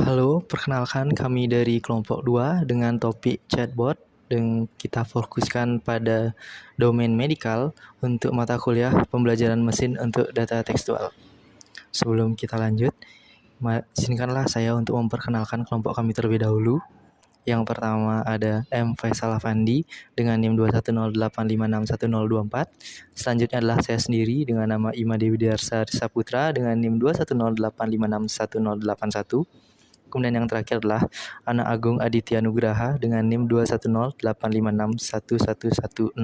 Halo, perkenalkan kami dari kelompok 2 dengan topik chatbot dan kita fokuskan pada domain medikal untuk mata kuliah pembelajaran mesin untuk data tekstual. Sebelum kita lanjut, izinkanlah saya untuk memperkenalkan kelompok kami terlebih dahulu. Yang pertama ada M. Faisal Afandi dengan NIM 21085611024. Selanjutnya adalah saya sendiri dengan nama Ima Dewi Diarsa Saputra dengan NIM 21085561081. Kemudian yang terakhir adalah Ana Agung Aditya Nugraha dengan NIM 21085611110.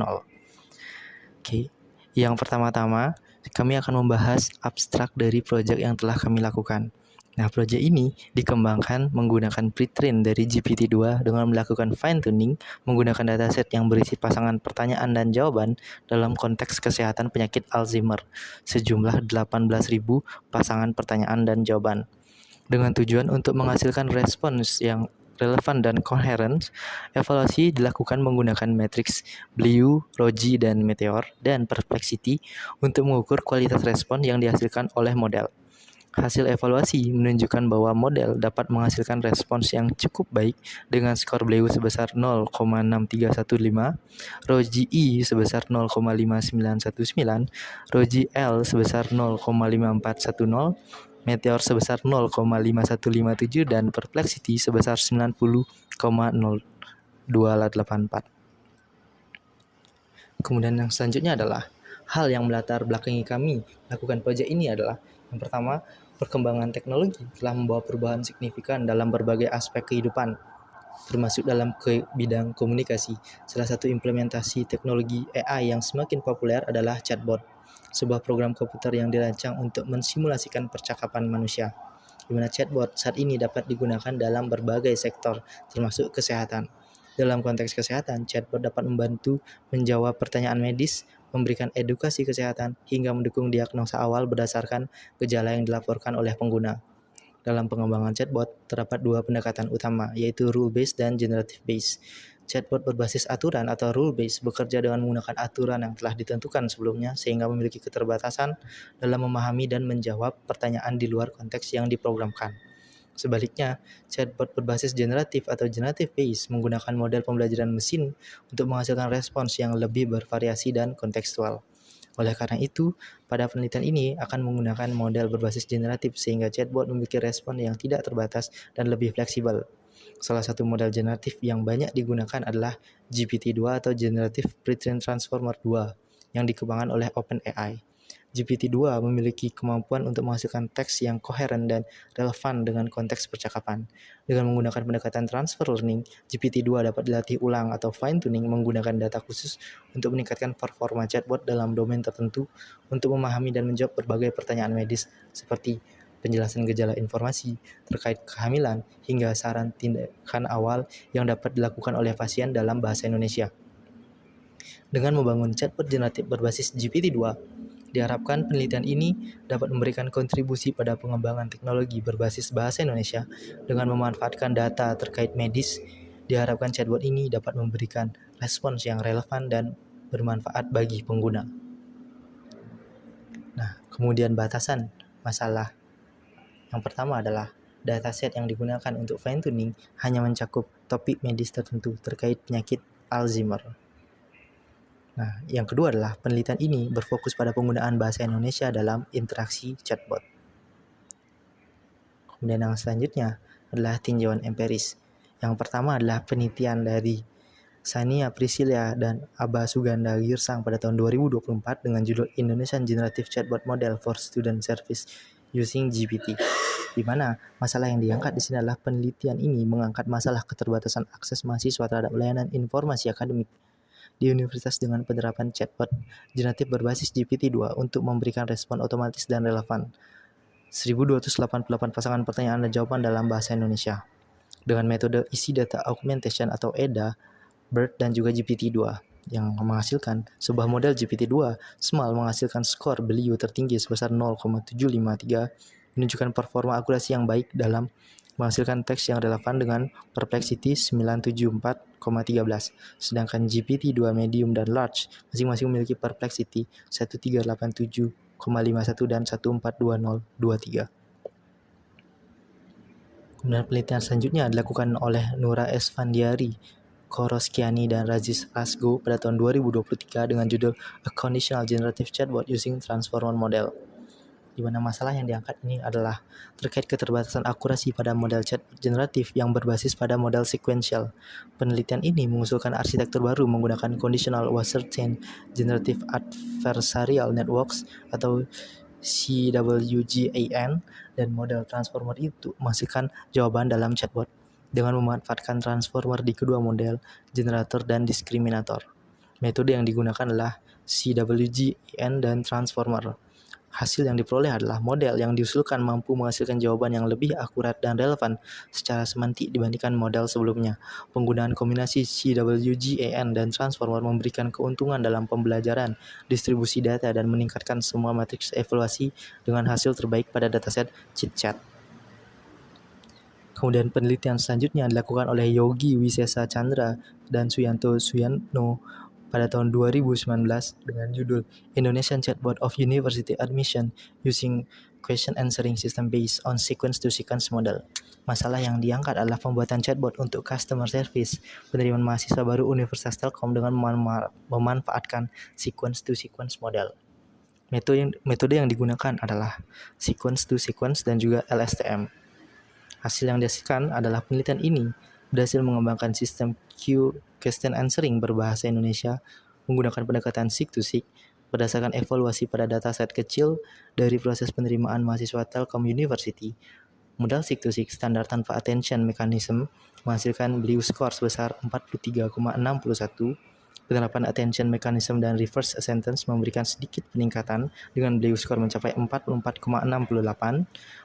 Oke, yang pertama-tama kami akan membahas abstrak dari proyek yang telah kami lakukan. Nah, proyek ini dikembangkan menggunakan pretrain dari GPT-2 dengan melakukan fine-tuning menggunakan dataset yang berisi pasangan pertanyaan dan jawaban dalam konteks kesehatan penyakit Alzheimer, sejumlah 18.000 pasangan pertanyaan dan jawaban. Dengan tujuan untuk menghasilkan respons yang relevan dan koheren, evaluasi dilakukan menggunakan matriks Bliu, Roji, dan Meteor, dan Perplexity untuk mengukur kualitas respon yang dihasilkan oleh model. Hasil evaluasi menunjukkan bahwa model dapat menghasilkan respons yang cukup baik dengan skor Bliu sebesar 0,6315, Roji I sebesar 0,5919, Roji L sebesar 0,5410, Meteor sebesar 0,5157 dan Perplexity sebesar 90,0284. Kemudian yang selanjutnya adalah hal yang melatar belakangi kami lakukan proyek ini adalah yang pertama, perkembangan teknologi telah membawa perubahan signifikan dalam berbagai aspek kehidupan, termasuk dalam bidang komunikasi. Salah satu implementasi teknologi AI yang semakin populer adalah chatbot, sebuah program komputer yang dirancang untuk mensimulasikan percakapan manusia, di mana chatbot saat ini dapat digunakan dalam berbagai sektor, termasuk kesehatan. Dalam konteks kesehatan, chatbot dapat membantu menjawab pertanyaan medis, memberikan edukasi kesehatan, hingga mendukung diagnosa awal berdasarkan gejala yang dilaporkan oleh pengguna. Dalam pengembangan chatbot, terdapat dua pendekatan utama, yaitu rule-based dan generative-based. Chatbot berbasis aturan atau rule-based bekerja dengan menggunakan aturan yang telah ditentukan sebelumnya sehingga memiliki keterbatasan dalam memahami dan menjawab pertanyaan di luar konteks yang diprogramkan. Sebaliknya, chatbot berbasis generatif atau generative-based menggunakan model pembelajaran mesin untuk menghasilkan respons yang lebih bervariasi dan kontekstual. Oleh karena itu, pada penelitian ini akan menggunakan model berbasis generatif sehingga chatbot memiliki respon yang tidak terbatas dan lebih fleksibel. Salah satu model generatif yang banyak digunakan adalah GPT-2 atau Generative Pre-trained Transformer 2 yang dikembangkan oleh OpenAI. GPT-2 memiliki kemampuan untuk menghasilkan teks yang koheren dan relevan dengan konteks percakapan. Dengan menggunakan pendekatan transfer learning, GPT-2 dapat dilatih ulang atau fine-tuning menggunakan data khusus untuk meningkatkan performa chatbot dalam domain tertentu untuk memahami dan menjawab berbagai pertanyaan medis seperti penjelasan gejala informasi terkait kehamilan hingga saran tindakan awal yang dapat dilakukan oleh pasien dalam bahasa Indonesia. Dengan membangun chatbot generatif berbasis GPT-2, diharapkan penelitian ini dapat memberikan kontribusi pada pengembangan teknologi berbasis bahasa Indonesia dengan memanfaatkan data terkait medis. Diharapkan chatbot ini dapat memberikan respons yang relevan dan bermanfaat bagi pengguna. Nah, kemudian batasan masalah. Yang pertama adalah dataset yang digunakan untuk fine-tuning hanya mencakup topik medis tertentu terkait penyakit Alzheimer. Nah, yang kedua adalah penelitian ini berfokus pada penggunaan bahasa Indonesia dalam interaksi chatbot. Kemudian yang selanjutnya adalah tinjauan empiris. Yang pertama adalah penelitian dari Sania Priscilla dan Aba Suganda Girsang pada tahun 2024 dengan judul Indonesian Generative Chatbot Model for Student Service Using GPT, di mana masalah yang diangkat di sini adalah penelitian ini mengangkat masalah keterbatasan akses mahasiswa terhadap layanan informasi akademik di universitas dengan penerapan chatbot generatif berbasis GPT-2 untuk memberikan respon otomatis dan relevan. 1288 pasangan pertanyaan dan jawaban dalam bahasa Indonesia dengan metode Easy Data Augmentation atau EDA, BERT dan juga GPT-2 yang menghasilkan sebuah model GPT-2 small menghasilkan skor Bliu tertinggi sebesar 0,753, menunjukkan performa akurasi yang baik dalam menghasilkan teks yang relevan dengan Perplexity 974,13, sedangkan GPT-2 medium dan large masing-masing memiliki Perplexity 1387,51 dan 142023. Kemudian penelitian selanjutnya dilakukan oleh Nura Esfandiari, Koroskiani, dan Razis Rasgo pada tahun 2023 dengan judul A Conditional Generative Chatbot Using Transformer Model. Di mana masalah yang diangkat ini adalah terkait keterbatasan akurasi pada model chat generatif yang berbasis pada model sequential. Penelitian ini mengusulkan arsitektur baru menggunakan Conditional Wasserstein Generative Adversarial Networks atau CWGAN dan model transformer itu menghasilkan jawaban dalam chatbot dengan memanfaatkan transformer di kedua model, generator dan diskriminator. Metode yang digunakan adalah CWGAN dan transformer. Hasil yang diperoleh adalah model yang diusulkan mampu menghasilkan jawaban yang lebih akurat dan relevan secara semantik dibandingkan model sebelumnya. Penggunaan kombinasi CWGAN dan transformer memberikan keuntungan dalam pembelajaran, distribusi data, dan meningkatkan semua matriks evaluasi dengan hasil terbaik pada dataset ChitChat. Kemudian penelitian selanjutnya dilakukan oleh Yogi Wisesa Chandra dan Suyanto Suyantno pada tahun 2019 dengan judul Indonesian Chatbot of University Admission Using Question Answering System Based on Sequence-to-Sequence Model. Masalah yang diangkat adalah pembuatan chatbot untuk customer service penerimaan mahasiswa baru Universitas Telkom dengan memanfaatkan sequence-to-sequence model. Metode yang digunakan adalah sequence-to-sequence dan juga LSTM. Hasil yang dihasilkan adalah penelitian ini berhasil mengembangkan sistem question answering berbahasa Indonesia menggunakan pendekatan seek-to-seek berdasarkan evaluasi pada dataset kecil dari proses penerimaan mahasiswa Telkom University. Modal seek-to-seek standar tanpa attention mechanism menghasilkan Blue score sebesar 43,61. Penerapan attention mechanism dan reverse sentence memberikan sedikit peningkatan dengan Blue score mencapai 44,68.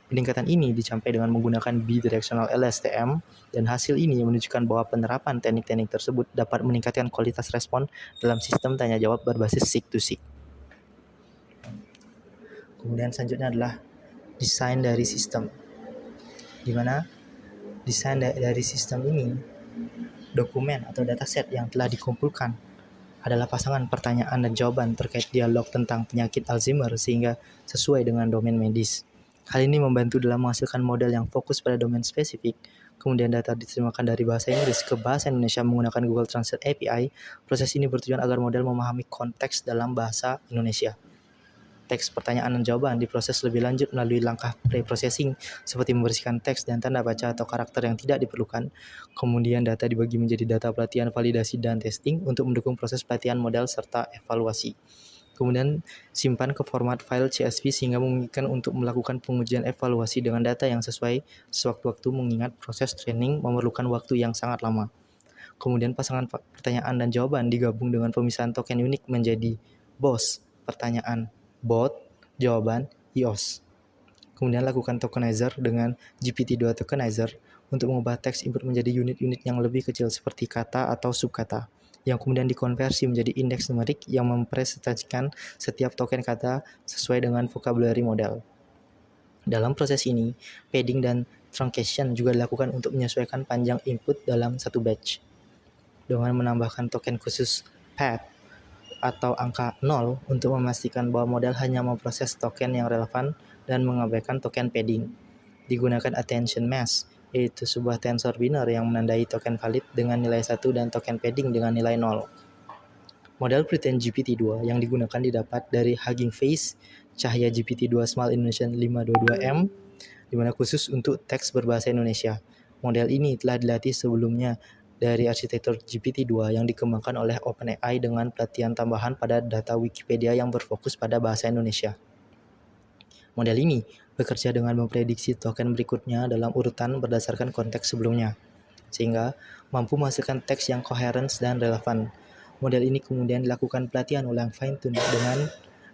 Peningkatan ini dicapai dengan menggunakan bidirectional LSTM dan hasil ini menunjukkan bahwa penerapan teknik-teknik tersebut dapat meningkatkan kualitas respon dalam sistem tanya jawab berbasis seek-to-seek. Kemudian selanjutnya adalah desain dari sistem, di mana desain dari sistem ini dokumen atau dataset yang telah dikumpulkan adalah pasangan pertanyaan dan jawaban terkait dialog tentang penyakit Alzheimer sehingga sesuai dengan domain medis. Hal ini membantu dalam menghasilkan model yang fokus pada domain spesifik. Kemudian data diterjemahkan dari bahasa Inggris ke bahasa Indonesia menggunakan Google Translate API. Proses ini bertujuan agar model memahami konteks dalam bahasa Indonesia. Teks pertanyaan dan jawaban diproses lebih lanjut melalui langkah pre-processing seperti membersihkan teks dan tanda baca atau karakter yang tidak diperlukan. Kemudian data dibagi menjadi data pelatihan, validasi, dan testing untuk mendukung proses pelatihan model serta evaluasi. Kemudian simpan ke format file CSV sehingga memungkinkan untuk melakukan pengujian evaluasi dengan data yang sesuai sewaktu-waktu mengingat proses training memerlukan waktu yang sangat lama. Kemudian pasangan pertanyaan dan jawaban digabung dengan pemisahan token unik menjadi BOS, pertanyaan, bot, jawaban, EOS. Kemudian lakukan tokenizer dengan GPT-2 tokenizer untuk mengubah teks input menjadi unit-unit yang lebih kecil seperti kata atau subkata, yang kemudian dikonversi menjadi indeks numerik yang mempresentasikan setiap token kata sesuai dengan vocabulary model. Dalam proses ini, padding dan truncation juga dilakukan untuk menyesuaikan panjang input dalam satu batch. Dengan menambahkan token khusus pad atau angka 0 untuk memastikan bahwa model hanya memproses token yang relevan dan mengabaikan token padding. Digunakan attention mask, yaitu sebuah tensor biner yang menandai token valid dengan nilai 1 dan token padding dengan nilai 0. Model Pre-trained GPT-2 yang digunakan didapat dari Hugging Face Cahaya GPT-2 Small Indonesian 522M, di mana khusus untuk teks berbahasa Indonesia. Model ini telah dilatih sebelumnya dari arsitektur GPT-2 yang dikembangkan oleh OpenAI dengan pelatihan tambahan pada data Wikipedia yang berfokus pada bahasa Indonesia. Model ini bekerja dengan memprediksi token berikutnya dalam urutan berdasarkan konteks sebelumnya, sehingga mampu menghasilkan teks yang koheren dan relevan. Model ini kemudian dilakukan pelatihan ulang fine-tune dengan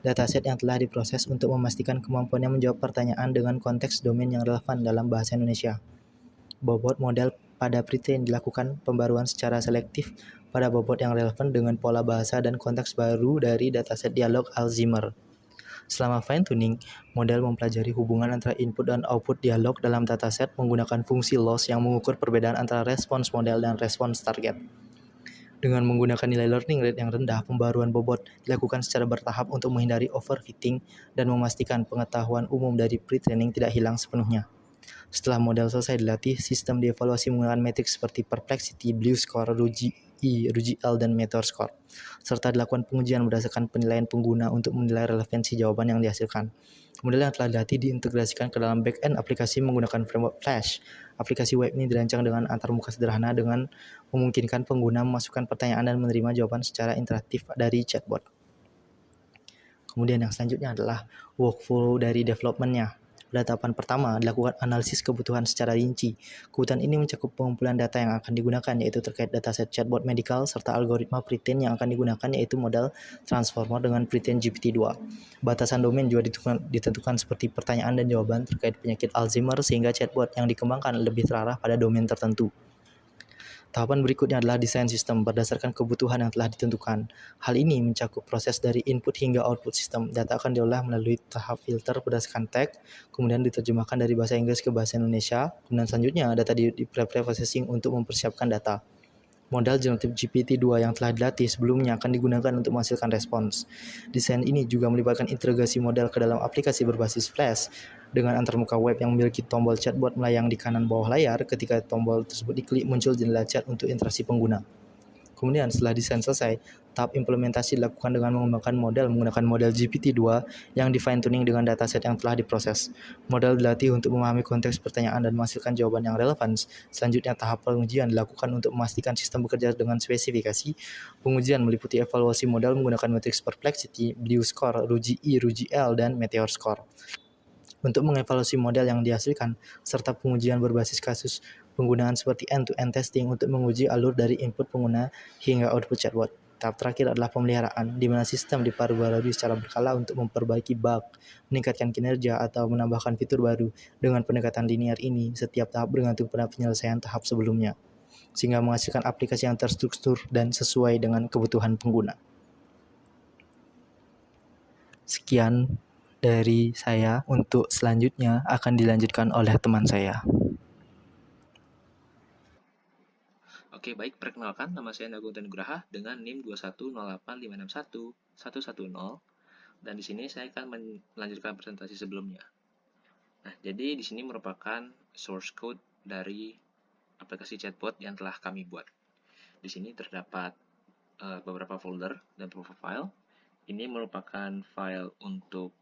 dataset yang telah diproses untuk memastikan kemampuannya menjawab pertanyaan dengan konteks domain yang relevan dalam bahasa Indonesia. Bobot model pada pre-train dilakukan pembaruan secara selektif pada bobot yang relevan dengan pola bahasa dan konteks baru dari dataset dialog Alzheimer. Selama fine-tuning, model mempelajari hubungan antara input dan output dialog dalam dataset menggunakan fungsi loss yang mengukur perbedaan antara respons model dan respons target. Dengan menggunakan nilai learning rate yang rendah, pembaruan bobot dilakukan secara bertahap untuk menghindari overfitting dan memastikan pengetahuan umum dari pre-training tidak hilang sepenuhnya. Setelah model selesai dilatih, sistem dievaluasi menggunakan metrik seperti Perplexity, Blue Score, RugiL, dan Meteor Score, serta dilakukan pengujian berdasarkan penilaian pengguna untuk menilai relevansi jawaban yang dihasilkan. Model yang telah dilatih diintegrasikan ke dalam back-end aplikasi menggunakan framework Flash. Aplikasi web ini dirancang dengan antarmuka sederhana dengan memungkinkan pengguna memasukkan pertanyaan dan menerima jawaban secara interaktif dari chatbot. Kemudian yang selanjutnya adalah workflow dari development-nya. Pada tahapan pertama, dilakukan analisis kebutuhan secara rinci. Kebutuhan ini mencakup pengumpulan data yang akan digunakan, yaitu terkait dataset chatbot medical, serta algoritma pretrain yang akan digunakan, yaitu model transformer dengan pretrain GPT-2. Batasan domain juga ditentukan seperti pertanyaan dan jawaban terkait penyakit Alzheimer, sehingga chatbot yang dikembangkan lebih terarah pada domain tertentu. Tahapan berikutnya adalah desain sistem berdasarkan kebutuhan yang telah ditentukan. Hal ini mencakup proses dari input hingga output sistem. Data akan diolah melalui tahap filter berdasarkan tag, kemudian diterjemahkan dari bahasa Inggris ke bahasa Indonesia, kemudian selanjutnya data di pre-processing untuk mempersiapkan data. Model generatif GPT-2 yang telah dilatih sebelumnya akan digunakan untuk menghasilkan respons. Desain ini juga melibatkan integrasi model ke dalam aplikasi berbasis Flash dengan antarmuka web yang memiliki tombol chatbot melayang di kanan bawah layar. Ketika tombol tersebut diklik, muncul jendela chat untuk interaksi pengguna. Kemudian setelah desain selesai, tahap implementasi dilakukan dengan mengembangkan model menggunakan model GPT-2 yang di fine tuning dengan dataset yang telah diproses. Model dilatih untuk memahami konteks pertanyaan dan menghasilkan jawaban yang relevan. Selanjutnya tahap pengujian dilakukan untuk memastikan sistem bekerja dengan spesifikasi. Pengujian meliputi evaluasi model menggunakan matriks Perplexity, Blue Score, RugiL, dan Meteor Score. Untuk mengevaluasi model yang dihasilkan, serta pengujian berbasis kasus penggunaan seperti end-to-end testing untuk menguji alur dari input pengguna hingga output chatbot. Tahap terakhir adalah pemeliharaan, di mana sistem diperbarui secara berkala untuk memperbaiki bug, meningkatkan kinerja, atau menambahkan fitur baru. Dengan pendekatan linear ini, setiap tahap bergantung pada penyelesaian tahap sebelumnya, sehingga menghasilkan aplikasi yang terstruktur dan sesuai dengan kebutuhan pengguna. Sekian dari saya. Untuk selanjutnya akan dilanjutkan oleh teman saya. Oke, baik. Perkenalkan, nama saya Nagunten Nugraha dengan NIM 21085611110. Dan di sini saya akan melanjutkan presentasi sebelumnya. Nah, jadi di sini merupakan source code dari aplikasi chatbot yang telah kami buat. Di sini terdapat beberapa folder dan beberapa file. Ini merupakan file untuk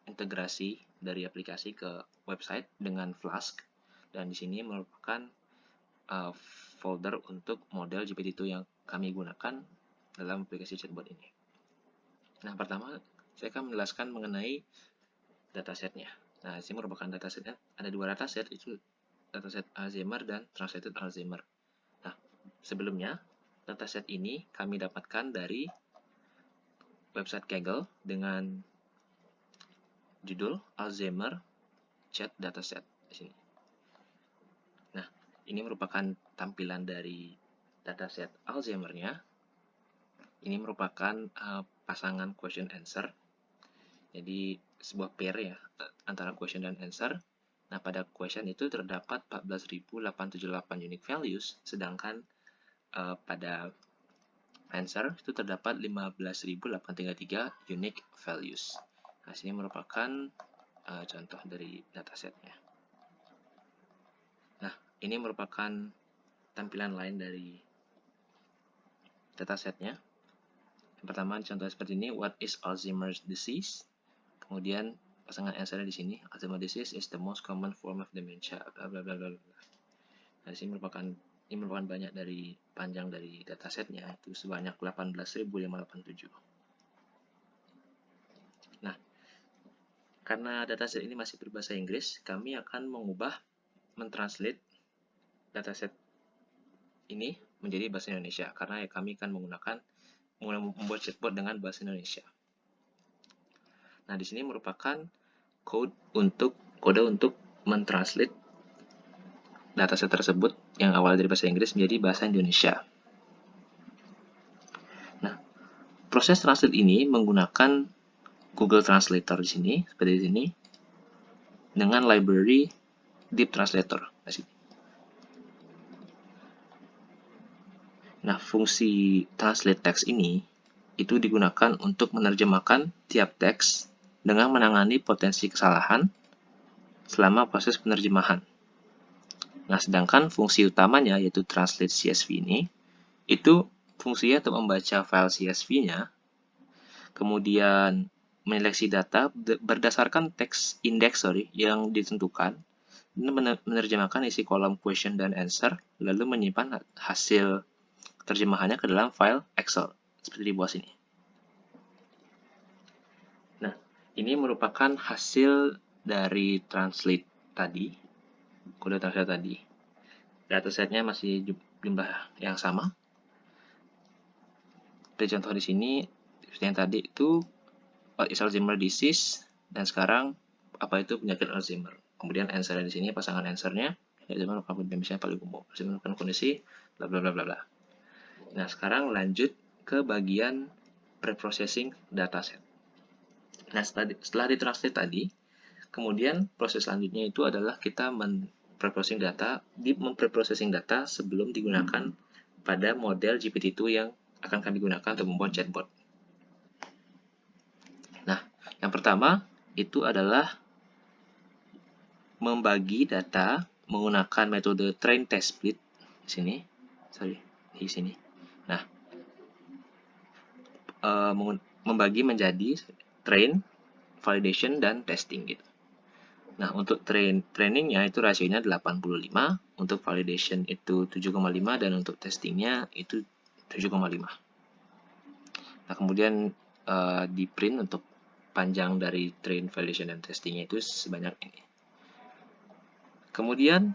integrasi dari aplikasi ke website dengan Flask, dan di sini merupakan folder untuk model GPT-2 yang kami gunakan dalam aplikasi chatbot ini. Nah, pertama saya akan menjelaskan mengenai datasetnya. Nah, di sini merupakan datasetnya, ada dua dataset, itu dataset Alzheimer dan Translated Alzheimer. Nah, sebelumnya dataset ini kami dapatkan dari website Kaggle dengan judul Alzheimer Chat Dataset di sini. Nah, ini merupakan tampilan dari dataset Alzheimer-nya. Ini merupakan pasangan question answer. Jadi sebuah pair ya antara question dan answer. Nah, pada question itu terdapat 14.878 unique values, sedangkan pada answer itu terdapat 15.833 unique values. Nah, sini merupakan contoh dari datasetnya. Nah, ini merupakan tampilan lain dari datasetnya. Yang pertama contoh seperti ini, what is Alzheimer's disease? Kemudian pasangan answer di sini, Alzheimer's disease is the most common form of dementia, bla bla bla bla. Nah, ini merupakan banyak dari panjang dari datasetnya, itu sebanyak 18.587. Nah, karena dataset ini masih berbahasa Inggris, kami akan mentranslate dataset ini menjadi bahasa Indonesia, karena kami akan membuat chatbot dengan bahasa Indonesia. Nah, di sini merupakan kode untuk mentranslate dataset tersebut yang awal dari bahasa Inggris menjadi bahasa Indonesia. Nah, proses translate ini menggunakan Google Translator di sini, seperti di sini, dengan library Deep Translator. Nah, fungsi translate text ini itu digunakan untuk menerjemahkan tiap teks dengan menangani potensi kesalahan selama proses penerjemahan. Nah, sedangkan fungsi utamanya yaitu translate CSV ini, itu fungsinya untuk membaca file CSV-nya, kemudian menyeleksi data berdasarkan teks indeks yang ditentukan, menerjemahkan isi kolom question dan answer, lalu menyimpan hasil terjemahannya ke dalam file Excel, seperti di bawah sini. Nah, ini merupakan hasil dari translate tadi, kode translate tadi. Datasetnya masih jumlah yang sama. Seperti contoh di sini, seperti yang tadi itu, what is Alzheimer disease, dan sekarang apa itu penyakit Alzheimer. Kemudian answer di sini pasangan answernya, Alzheimer merupakan demensia paling umum. Alzheimer merupakan kondisi bla bla bla bla bla. Nah, sekarang lanjut ke bagian preprocessing dataset. Nah, setelah ditranslate tadi, kemudian proses selanjutnya itu adalah kita mempreprocessing data sebelum digunakan pada model GPT-2 yang akan kami gunakan untuk membuat chatbot. Nah, yang pertama itu adalah membagi data menggunakan metode train test split di sini. Nah, membagi menjadi train, validation, dan testing gitu. Nah, untuk trainingnya itu rasionya 85, untuk validation itu 7,5, dan untuk testingnya itu 7,5. Nah, kemudian di print untuk panjang dari train, validation, dan testingnya itu sebanyak ini. Kemudian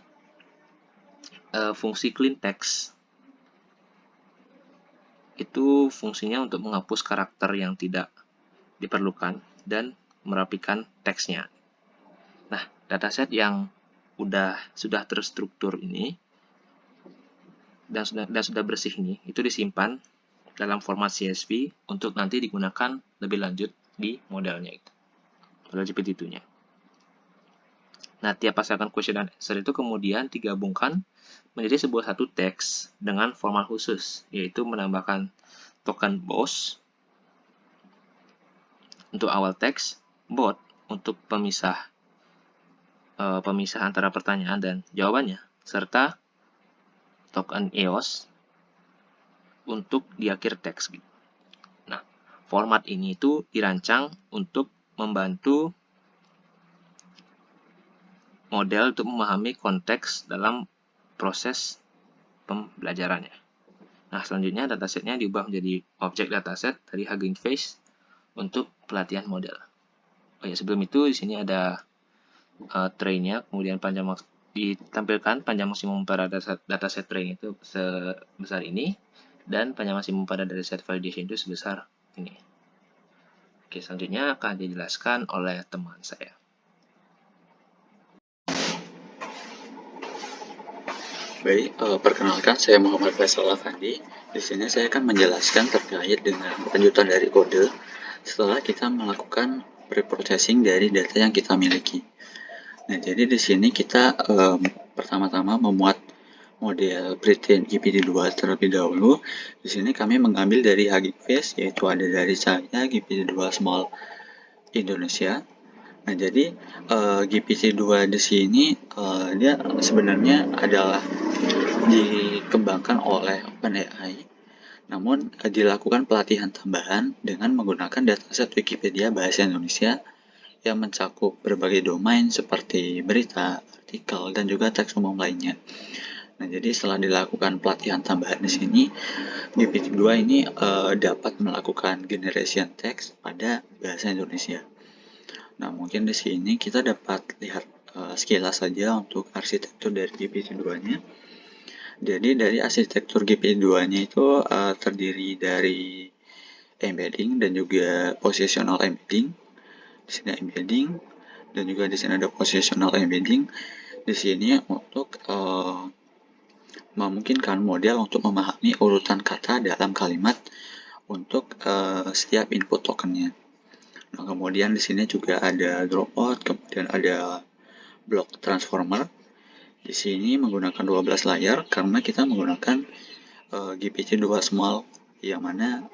fungsi clean text itu fungsinya untuk menghapus karakter yang tidak diperlukan dan merapikan teksnya. Nah, dataset yang sudah terstruktur ini dan sudah bersih ini itu disimpan dalam format CSV untuk nanti digunakan lebih lanjut di modelnya itu, model GPT-2-nya. Nah, tiap pasangan question dan answer itu kemudian digabungkan menjadi sebuah satu teks dengan format khusus, yaitu menambahkan token box untuk awal teks, bot untuk pemisah antara pertanyaan dan jawabannya, serta token EOS untuk di akhir teks. Nah, format ini itu dirancang untuk membantu model untuk memahami konteks dalam proses pembelajarannya. Nah, selanjutnya datasetnya diubah menjadi objek dataset dari Hugging Face untuk pelatihan model. Oh ya, sebelum itu di sini ada train-nya, kemudian ditampilkan panjang maksimum pada dataset train itu sebesar ini, dan panjang maksimum pada dataset validation itu sebesar ini. Oke, selanjutnya akan dijelaskan oleh teman saya. Baik, perkenalkan saya Muhammad Faisal Afandi. Di sini saya akan menjelaskan terkait dengan lanjutan dari kode setelah kita melakukan preprocessing dari data yang kita miliki. Nah, jadi di sini kita pertama-tama memuat model pre-trained GPT-2 terlebih dahulu. Di sini kami mengambil dari Hugging Face, yaitu ada dari saya GPT-2 Small Indonesia. Nah, jadi GPT-2 di sini dia sebenarnya adalah dikembangkan oleh OpenAI, namun dilakukan pelatihan tambahan dengan menggunakan dataset Wikipedia Bahasa Indonesia yang mencakup berbagai domain seperti berita, artikel, dan juga teks umum lainnya. Nah, jadi setelah dilakukan pelatihan tambahan di sini, GPT-2 ini dapat melakukan generation text pada bahasa Indonesia. Nah, mungkin di sini kita dapat lihat sekilas saja untuk arsitektur dari GPT-2-nya. Jadi dari arsitektur GPT-2-nya itu terdiri dari embedding dan juga positional embedding. Di sini embedding dan juga di sini ada positional embedding. Di sini untuk memungkinkan model untuk memahami urutan kata dalam kalimat untuk setiap input tokennya. Nah, kemudian di sini juga ada dropout, kemudian ada block transformer. Di sini menggunakan 12 layar karena kita menggunakan GPT-2 small, yang mana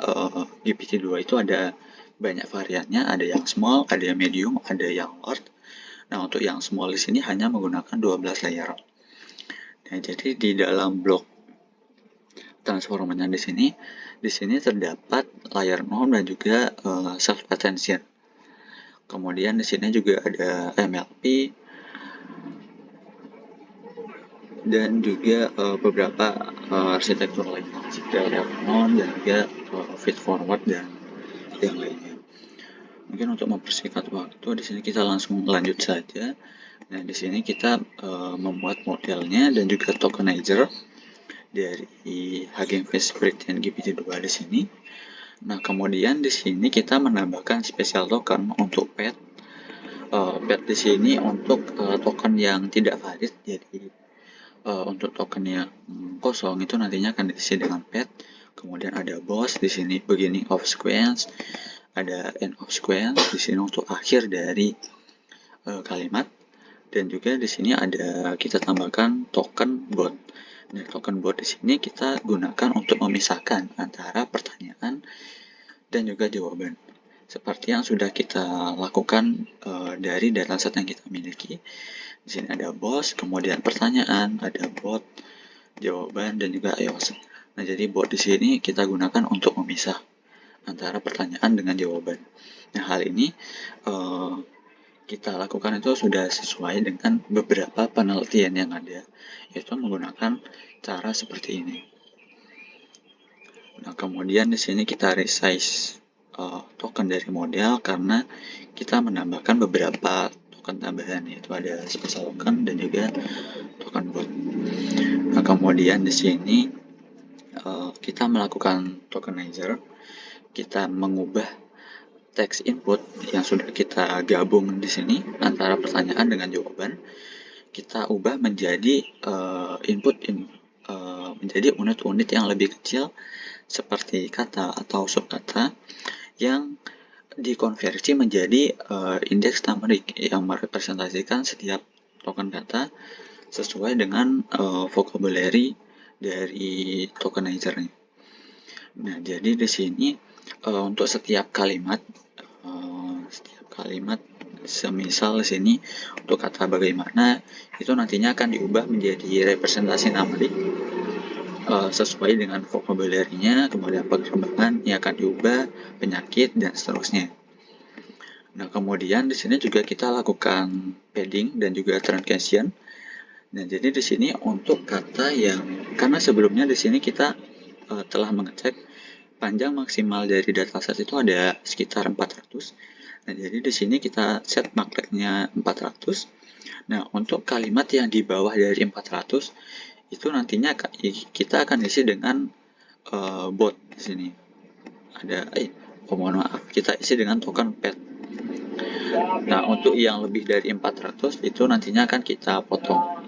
GPT-2 itu ada banyak variannya, ada yang small, ada yang medium, ada yang large, Nah, untuk yang small di sini hanya menggunakan 12 layer. Nah, jadi di dalam blok transformernya di sini terdapat layer norm dan juga self attention. Kemudian di sini juga ada MLP dan juga beberapa arsitektur lainnya seperti ada non dan juga feed forward dan yang lainnya. Mungkin untuk mempersingkat waktu di sini kita langsung lanjut saja. Nah, di sini kita membuat modelnya dan juga tokenizer dari Hugging Face Bridge GPT-2 di sini. Nah, kemudian di sini kita menambahkan special token untuk pet. Pet di sini untuk token yang tidak valid. Jadi untuk token yang kosong itu nantinya akan diisi dengan pet. Kemudian ada boss di sini beginning of sequence, ada end of sequence di sini untuk akhir dari kalimat. Dan juga di sini ada kita tambahkan token bot. Nah, token bot di sini kita gunakan untuk memisahkan antara pertanyaan dan juga jawaban. Seperti yang sudah kita lakukan dari dataset yang kita miliki. Di sini ada boss, kemudian pertanyaan, ada bot, jawaban, dan juga IOS. Nah, jadi bot di sini kita gunakan untuk memisah antara pertanyaan dengan jawaban. Nah, hal ini kita lakukan itu sudah sesuai dengan beberapa penelitian yang ada, yaitu menggunakan cara seperti ini. Nah, kemudian di sini kita resize token dari model karena kita menambahkan beberapa token tambahan, yaitu ada special token dan juga token bot. Nah, kemudian di sini kita melakukan tokenizer, kita mengubah text input yang sudah kita gabung di sini antara pertanyaan dengan jawaban, kita ubah menjadi menjadi unit-unit yang lebih kecil seperti kata atau subkata yang dikonversi menjadi indeks numerik yang merepresentasikan setiap token kata sesuai dengan vocabulary dari tokenizernya. Nah, jadi di sini untuk setiap kalimat semisal di sini untuk kata bagaimana itu nantinya akan diubah menjadi representasi numerik sesuai dengan vocabulary-nya, kemudian perkembangan yang akan diubah, penyakit dan seterusnya. Nah, kemudian di sini juga kita lakukan padding dan juga truncation. Nah, jadi di sini untuk kata yang karena sebelumnya di sini kita telah mengecek panjang maksimal dari dataset itu ada sekitar 400. Nah, jadi di sini kita set makleknya 400. Nah, untuk kalimat yang di bawah dari 400 itu nantinya kita akan isi dengan bot di sini. Mohon maaf, kita isi dengan token pet. Nah, untuk yang lebih dari 400 itu nantinya akan kita potong.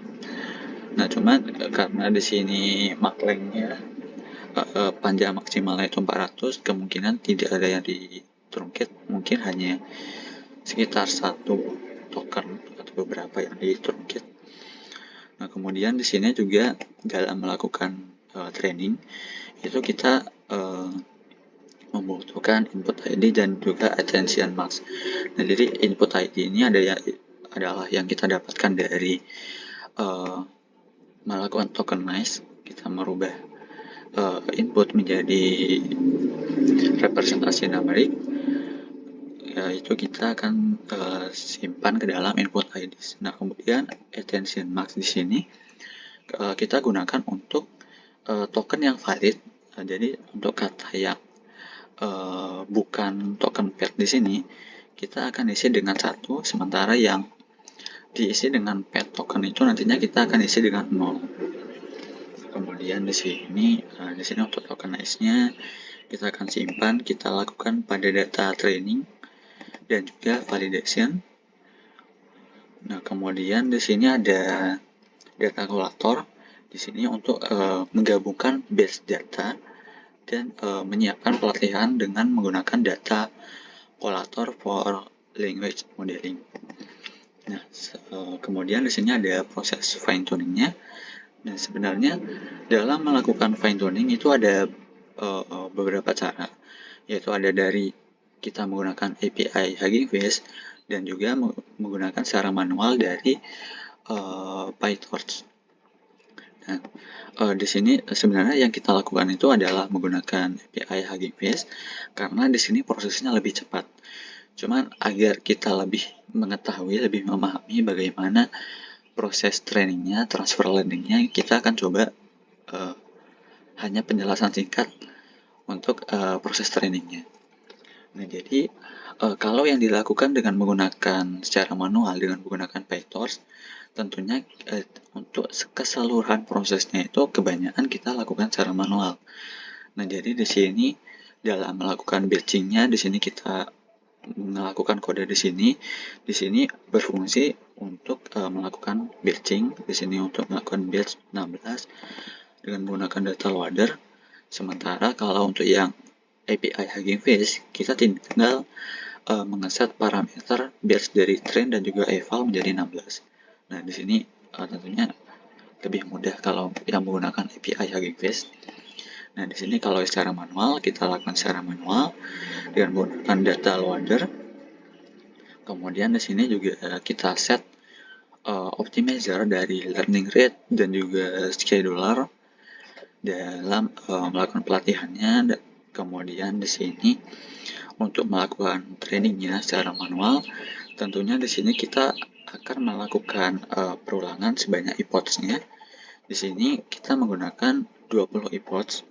Nah, cuman karena di sini makleknya panjang maksimalnya itu 400, kemungkinan tidak ada yang di-truncate, mungkin hanya sekitar satu token atau beberapa yang di-truncate. Nah, kemudian di sini juga dalam melakukan training itu kita membutuhkan input ID dan juga attention marks. Nah, jadi input ID ini adalah yang kita dapatkan dari melakukan tokenize, kita merubah input menjadi representasi numerik, yaitu kita akan simpan ke dalam input ID. Nah, kemudian attention marks di sini kita gunakan untuk token yang valid. Nah, jadi untuk kata yang bukan token pet di sini kita akan isi dengan 1, sementara yang diisi dengan pet token itu nantinya kita akan isi dengan 0. Kemudian di sini untuk tokenize-nya kita akan simpan, kita lakukan pada data training dan juga validation. Nah, kemudian di sini ada data collator di sini untuk menggabungkan base data dan menyiapkan pelatihan dengan menggunakan data collator for language modeling. Nah, kemudian di sini ada proses fine tuningnya. Nah, sebenarnya dalam melakukan fine tuning itu ada beberapa cara, yaitu ada dari kita menggunakan API Hugging Face dan juga menggunakan secara manual dari PyTorch. Nah, di sini sebenarnya yang kita lakukan itu adalah menggunakan API Hugging Face karena di sini prosesnya lebih cepat. Cuman agar kita lebih mengetahui, lebih memahami bagaimana proses trainingnya, transfer learningnya, kita akan coba hanya penjelasan singkat untuk proses trainingnya. Nah, jadi kalau yang dilakukan dengan menggunakan secara manual dengan menggunakan PyTorch, tentunya untuk keseluruhan prosesnya itu kebanyakan kita lakukan secara manual. Nah, jadi di sini dalam melakukan batchingnya, di sini kita melakukan kode di sini berfungsi untuk melakukan batching, di sini untuk melakukan batch 16 dengan menggunakan data loader. Sementara kalau untuk yang API Hugging Face, kita tinggal mengeset parameter batch dari train dan juga eval menjadi 16. Nah, di sini tentunya lebih mudah kalau yang menggunakan API Hugging Face. Nah, di sini kalau secara manual, kita lakukan secara manual dengan menggunakan data loader. Kemudian di sini juga kita set optimizer dari learning rate dan juga scheduler dalam melakukan pelatihannya. Kemudian di sini untuk melakukan trainingnya secara manual, tentunya di sini kita akan melakukan perulangan sebanyak epochs-nya. Di sini kita menggunakan 20 epochs.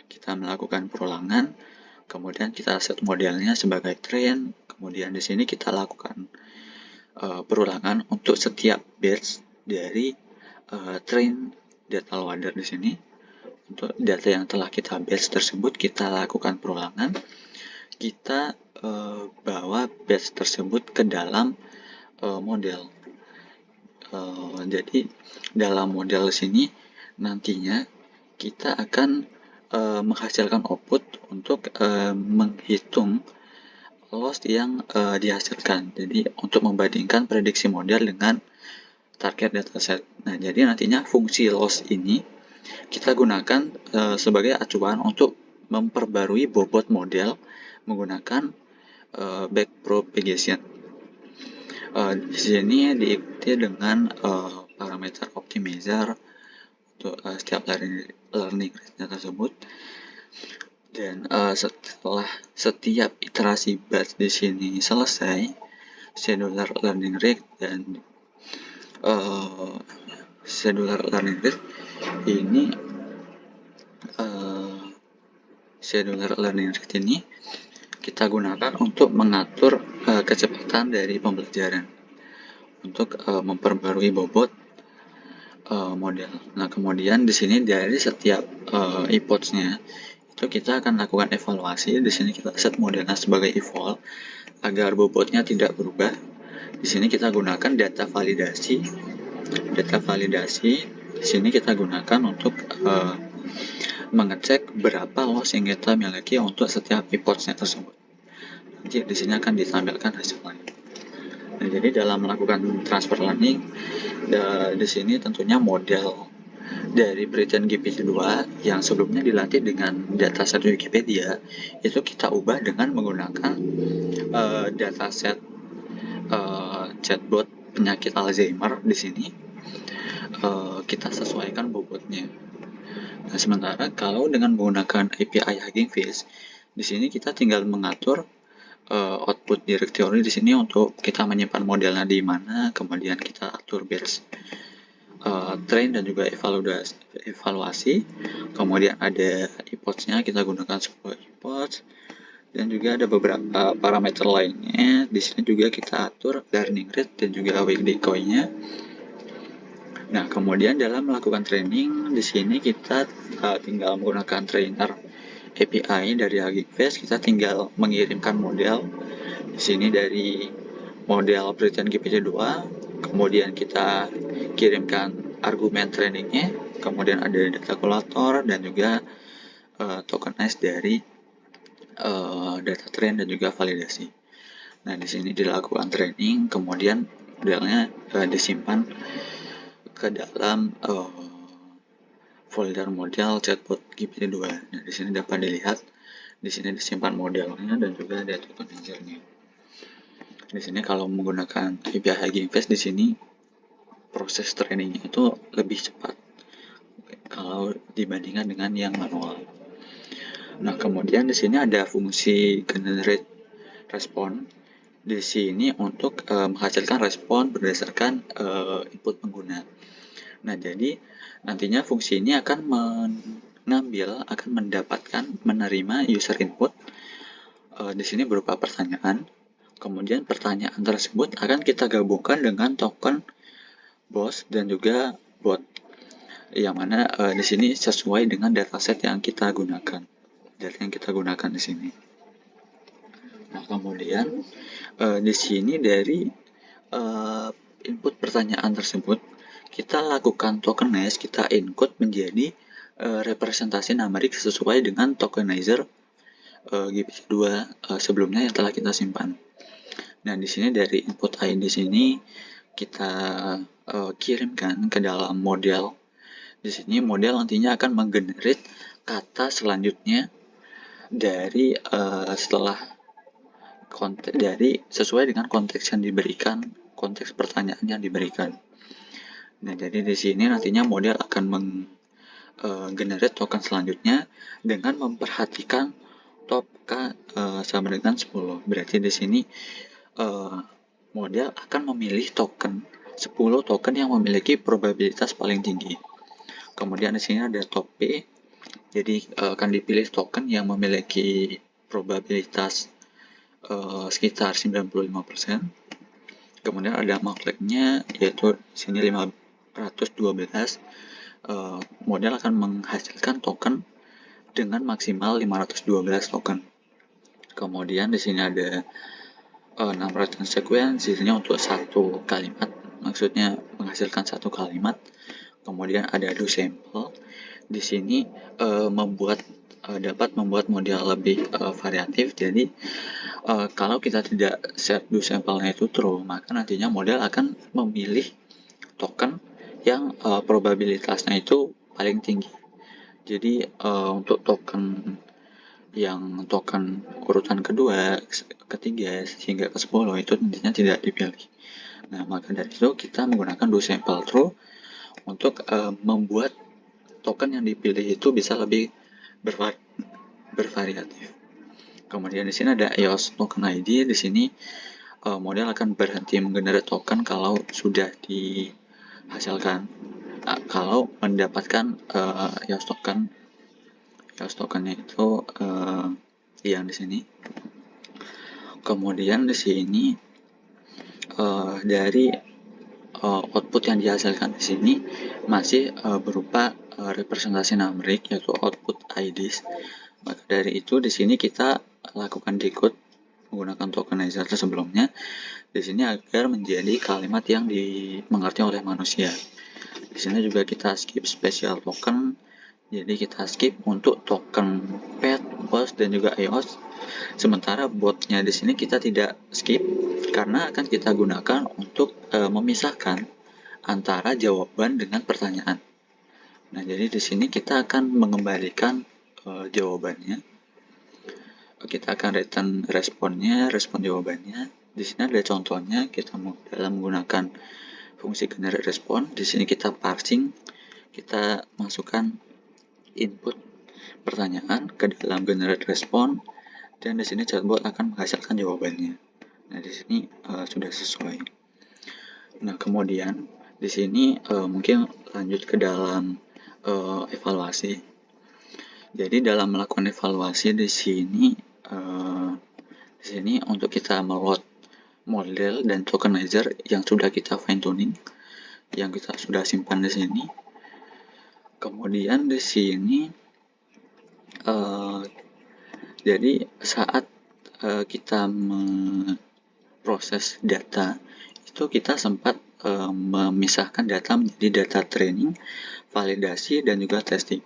Kita melakukan perulangan, kemudian kita set modelnya sebagai train, kemudian di sini kita lakukan perulangan untuk setiap batch dari train data loader di sini. Untuk data yang telah kita batch tersebut, kita lakukan perulangan. Kita bawa batch tersebut ke dalam model. Jadi dalam model sini nantinya kita akan menghasilkan output untuk menghitung loss yang dihasilkan. Jadi untuk membandingkan prediksi model dengan target dataset. Nah, jadi nantinya fungsi loss ini kita gunakan sebagai acuan untuk memperbarui bobot model menggunakan backpropagation. Di sini diikuti dengan parameter optimizer untuk setiap learning rate-nya tersebut. Dan setelah setiap iterasi batch di sini selesai, scheduler learning rate dan scheduler learning rate ini scheduler learning rate ini kita gunakan untuk mengatur kecepatan dari pembelajaran untuk memperbarui bobot model. Nah, kemudian di sini dari setiap epochs-nya itu kita akan lakukan evaluasi. Di sini kita set modelnya sebagai eval agar bobotnya tidak berubah. Di sini kita gunakan data validasi. Data validasi di sini kita gunakan untuk mengecek berapa loss yang kita miliki untuk setiap epochs-nya tersebut. Nanti di sini akan ditampilkan hasilnya. Nah, jadi dalam melakukan transfer learning, di sini tentunya model dari penelitian GPT-2 yang sebelumnya dilatih dengan dataset Wikipedia, itu kita ubah dengan menggunakan dataset chatbot penyakit Alzheimer. Di sini kita sesuaikan bobotnya. Nah, sementara kalau dengan menggunakan API Hugging Face, di sini kita tinggal mengatur output directory di sini untuk kita menyimpan modelnya di mana, kemudian kita atur batch train dan juga evaluasi. Kemudian ada epochs-nya, kita gunakan 10 epochs, dan juga ada beberapa parameter lainnya. Di sini juga kita atur learning rate dan juga awake decoy-nya. Nah, kemudian dalam melakukan training, di sini kita tinggal menggunakan trainer API dari Hugging Face. Kita tinggal mengirimkan model di sini dari model penelitian GPT-2, kemudian kita kirimkan argumen trainingnya, kemudian ada data collator dan juga tokenize dari data train dan juga validasi. Nah, di sini dilakukan training, kemudian modelnya disimpan ke dalam folder model chatbot GPT-2. Nah, di sini dapat dilihat, di sini disimpan modelnya dan juga ada tokenizer-nya. Di sini kalau menggunakan API Hugging Face, di sini proses trainingnya itu lebih cepat kalau dibandingkan dengan yang manual. Nah, kemudian di sini ada fungsi generate respon. Di sini untuk menghasilkan respon berdasarkan input pengguna. Nah, jadi nantinya fungsi ini akan mendapatkan, menerima user input di sini berupa pertanyaan. Kemudian pertanyaan tersebut akan kita gabungkan dengan token BOS dan juga bot, yang mana di sini sesuai dengan dataset yang kita gunakan. Data yang kita gunakan di sini. Nah, kemudian di sini dari input pertanyaan tersebut kita lakukan tokenize, kita input menjadi representasi numerik sesuai dengan tokenizer GPT-2 sebelumnya yang telah kita simpan. Nah, di sini dari input ID sini kita kirimkan ke dalam model. Di sini model nantinya akan menggenerate kata selanjutnya dari setelah sesuai dengan konteks yang diberikan, konteks pertanyaan yang diberikan. Nah, jadi di sini nantinya model akan menggenerate token selanjutnya dengan memperhatikan top K sama dengan 10. Berarti di sini model akan memilih 10 token yang memiliki probabilitas paling tinggi. Kemudian di sini ada top P, jadi akan dipilih token yang memiliki probabilitas sekitar 95%. Kemudian ada makleknya, yaitu di sini 512. Model akan menghasilkan token dengan maksimal 512 token. Kemudian di sini ada number return sequence, di sini untuk satu kalimat, maksudnya menghasilkan satu kalimat. Kemudian ada do sample, di sini dapat membuat model lebih variatif. Jadi kalau kita tidak set do sample-nya itu true, maka nantinya model akan memilih token yang probabilitasnya itu paling tinggi. Jadi untuk token urutan kedua, ketiga, hingga ke 10 itu nantinya tidak dipilih. Nah, maka dari itu kita menggunakan do sample true untuk membuat token yang dipilih itu bisa lebih bervariatif. Kemudian di sini ada EOS token ID. Di sini model akan berhenti menggenerate token kalau sudah dihasilkan. Kalau mendapatkan EOS tokennya itu yang di sini. Kemudian di sini dari output yang dihasilkan di sini masih berupa representasi numerik, yaitu output IDs. Maka dari itu di sini kita lakukan decode menggunakan tokenizer sebelumnya di sini agar menjadi kalimat yang dimengerti oleh manusia. Di sini juga kita skip special token, jadi kita skip untuk token pet, BOS dan juga EOS. Sementara botnya di sini kita tidak skip karena akan kita gunakan untuk memisahkan antara jawaban dengan pertanyaan. Nah, jadi di sini kita akan mengembalikan jawabannya. Kita akan return responnya, respon jawabannya. Di sini ada contohnya, kita dalam menggunakan fungsi generate respon. Di sini kita parsing, kita masukkan input pertanyaan ke dalam generate respon, dan di sini chatbot akan menghasilkan jawabannya. Nah, di sini sudah sesuai. Nah, kemudian di sini mungkin lanjut ke dalam evaluasi. Jadi dalam melakukan evaluasi di sini untuk kita meload model dan tokenizer yang sudah kita fine tuning, yang kita sudah simpan di sini. Kemudian di sini jadi saat kita memproses data itu kita sempat memisahkan data menjadi data training, validasi, dan juga testing.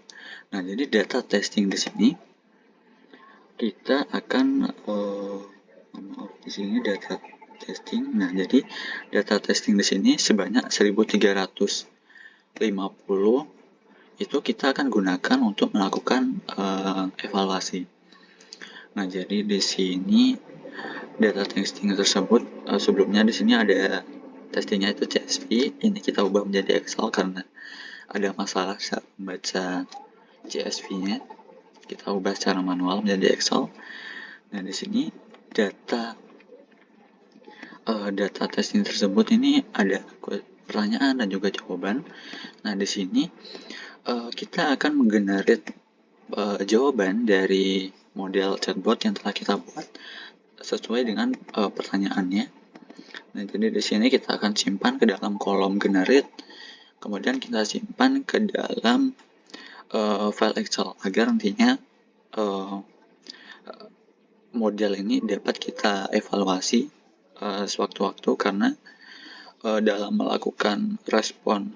Nah, jadi data testing di sini kita akan di sini data testing. Nah, jadi data testing di sini sebanyak 1350 itu kita akan gunakan untuk melakukan evaluasi. Nah, jadi di sini data testing tersebut. Sebelumnya di sini ada testingnya itu CSV, ini kita ubah menjadi Excel karena ada masalah saat membaca CSV-nya. Kita ubah secara manual menjadi Excel. Nah, di sini data testing tersebut ini ada pertanyaan dan juga jawaban. Nah, di sini kita akan menggenerate jawaban dari model chatbot yang telah kita buat sesuai dengan pertanyaannya. Nah, jadi di sini kita akan simpan ke dalam kolom generate, kemudian kita simpan ke dalam file Excel agar nantinya model ini dapat kita evaluasi sewaktu-waktu, karena dalam melakukan respon,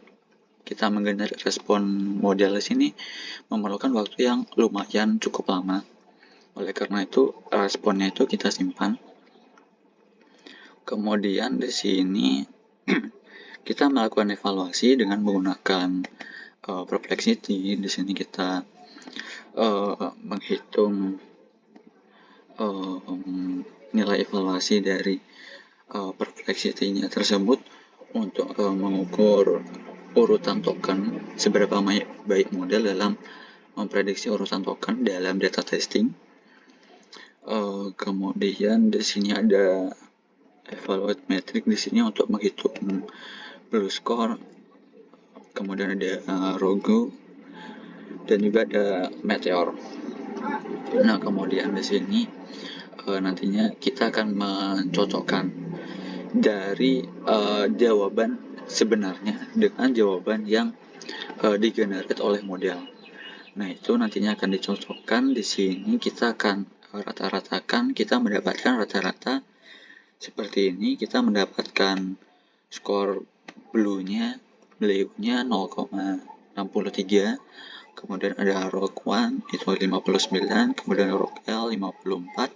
kita menggenerate respon model di sini memerlukan waktu yang lumayan cukup lama. Oleh karena itu, responnya itu kita simpan. Kemudian di sini kita melakukan evaluasi dengan menggunakan Perplexity. Di sini kita menghitung nilai evaluasi dari Perplexity-nya tersebut untuk mengukur urutan token, seberapa baik model dalam memprediksi urutan token dalam data testing. Kemudian di sini ada evaluate metric di sini untuk menghitung blue score, kemudian ada Rogu, dan juga ada Meteor. Nah, kemudian di sini nantinya kita akan mencocokkan dari jawaban sebenarnya dengan jawaban yang digenerate oleh model. Nah, itu nantinya akan dicocokkan. Di sini kita akan rata-ratakan, kita mendapatkan rata-rata seperti ini. Kita mendapatkan skor blue-nya 0,63, kemudian ada rock 1 itu 59, kemudian rock L 54,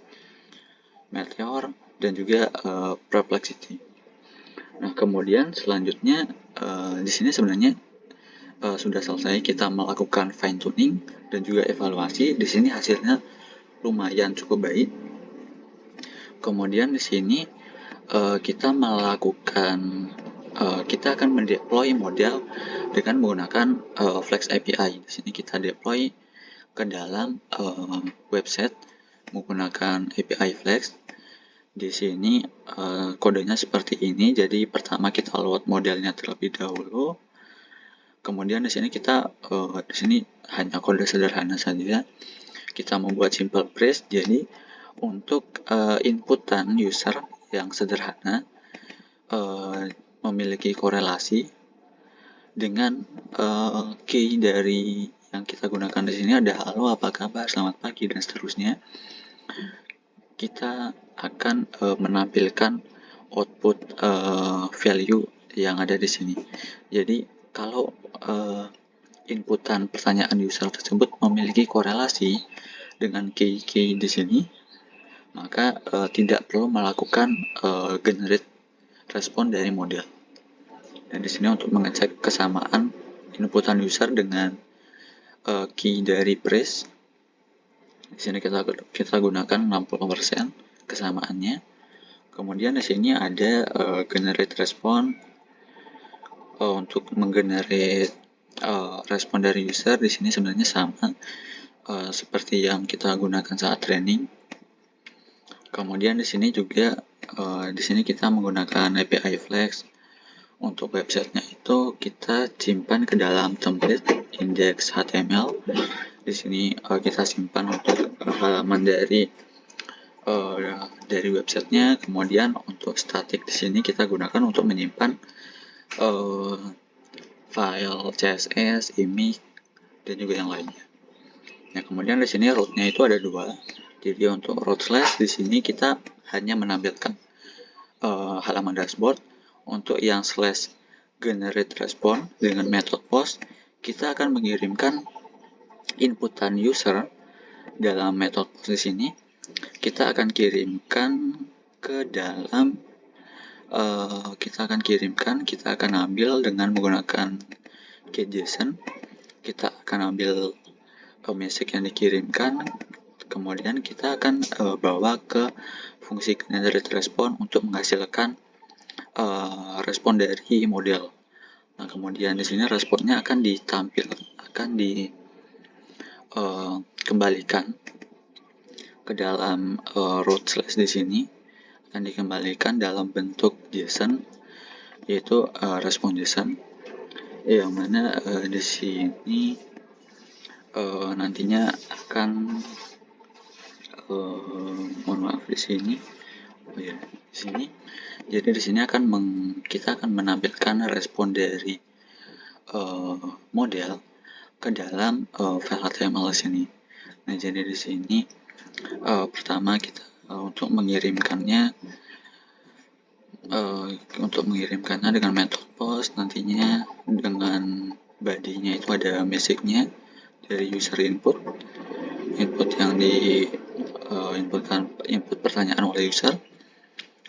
Meteor, dan juga Perplexity. Nah, kemudian selanjutnya di sini sebenarnya sudah selesai kita melakukan fine tuning dan juga evaluasi. Di sini hasilnya lumayan cukup baik. Kemudian di sini kita akan mendeploy model dengan menggunakan Flex API. Di sini kita deploy ke dalam website menggunakan API Flex. Di sini kodenya seperti ini. Jadi pertama kita load modelnya terlebih dahulu. Kemudian di sini kita di sini hanya kode sederhana saja. Kita membuat simple phrase. Jadi untuk inputan user yang sederhana memiliki korelasi dengan key dari yang kita gunakan di sini ada halo, apa kabar, selamat pagi, dan seterusnya. Kita akan menampilkan output value yang ada di sini. Jadi kalau inputan pertanyaan user tersebut memiliki korelasi dengan key di sini, maka tidak perlu melakukan generate respon dari model. Dan di sini untuk mengecek kesamaan inputan user dengan key dari phrase, di sini kita gunakan 60% kesamaannya. Kemudian di sini ada generate respon. Untuk menggenerate respon dari user di sini sebenarnya sama seperti yang kita gunakan saat training. Kemudian di sini juga di sini kita menggunakan API Flex. Untuk websitenya itu kita simpan ke dalam template index HTML. Di sini kita simpan untuk halaman dari websitenya. Kemudian untuk static di sini kita gunakan untuk menyimpan file CSS, image, dan juga yang lainnya. Nah, kemudian di sini root-nya itu ada 2. Jadi untuk root slash di sini kita hanya menampilkan halaman dashboard. Untuk yang slash generate respon dengan method post, kita akan mengirimkan inputan user dalam method post di sini. Kita akan kirimkan ke dalam kita akan ambil dengan menggunakan get JSON. Kita akan ambil message yang dikirimkan, kemudian kita akan bawa ke fungsi generate respon untuk menghasilkan respon dari model. Nah, kemudian di sini responnya akan dikembalikan ke dalam root slash di sini, akan dikembalikan dalam bentuk JSON, yaitu respon JSON, yang mana di sini nantinya akan mohon maaf di sini, di sini. Jadi di sini kita akan menampilkan respon dari model ke dalam file HTML di sini. Nah, jadi di sini pertama kita untuk mengirimkannya dengan metode post, nantinya dengan body-nya itu ada message-nya dari user input yang input pertanyaan oleh user.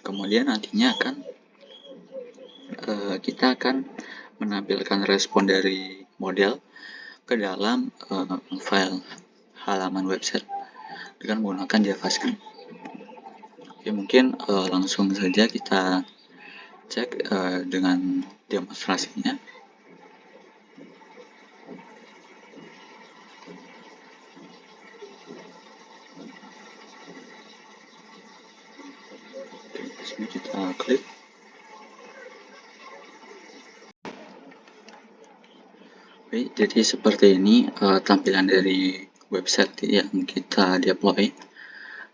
Kemudian nantinya kita akan menampilkan respon dari model ke dalam file halaman website dengan menggunakan JavaScript. Oke, mungkin langsung saja kita cek dengan demonstrasinya. Di sini kita klik. Oke, jadi seperti ini tampilan dari website yang kita deploy.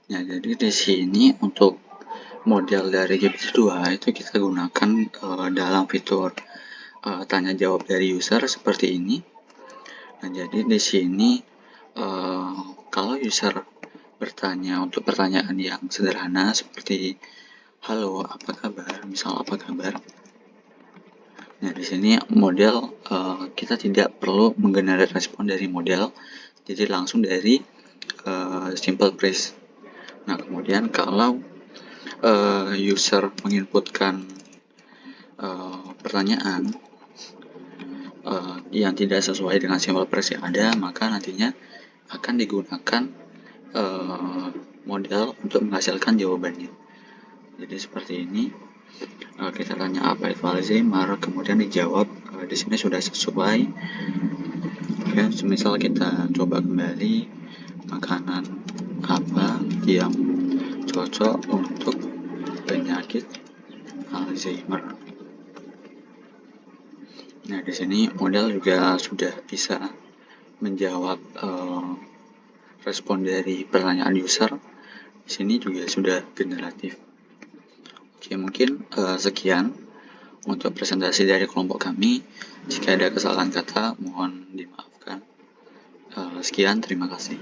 Nah, jadi di sini untuk model dari GPT-2 itu kita gunakan dalam fitur tanya jawab dari user seperti ini. Nah, jadi di sini kalau user bertanya untuk pertanyaan yang sederhana seperti halo, apa kabar? Misal apa kabar? Nah, di sini model kita tidak perlu menggenerate respon dari model, jadi langsung dari simple phrase. Nah, kemudian kalau user menginputkan pertanyaan yang tidak sesuai dengan simple phrase yang ada, maka nantinya akan digunakan model untuk menghasilkan jawabannya. Jadi seperti ini. Kita tanya apa itu Alzheimer, kemudian dijawab di sini sudah sesuai. Oke, semisal kita coba kembali makanan apa yang cocok untuk penyakit Alzheimer. Nah, di sini model juga sudah bisa menjawab respon dari pertanyaan user. Di sini juga sudah generatif. Oke, mungkin sekian untuk presentasi dari kelompok kami. Jika ada kesalahan kata, mohon dimaafkan. Sekian, terima kasih.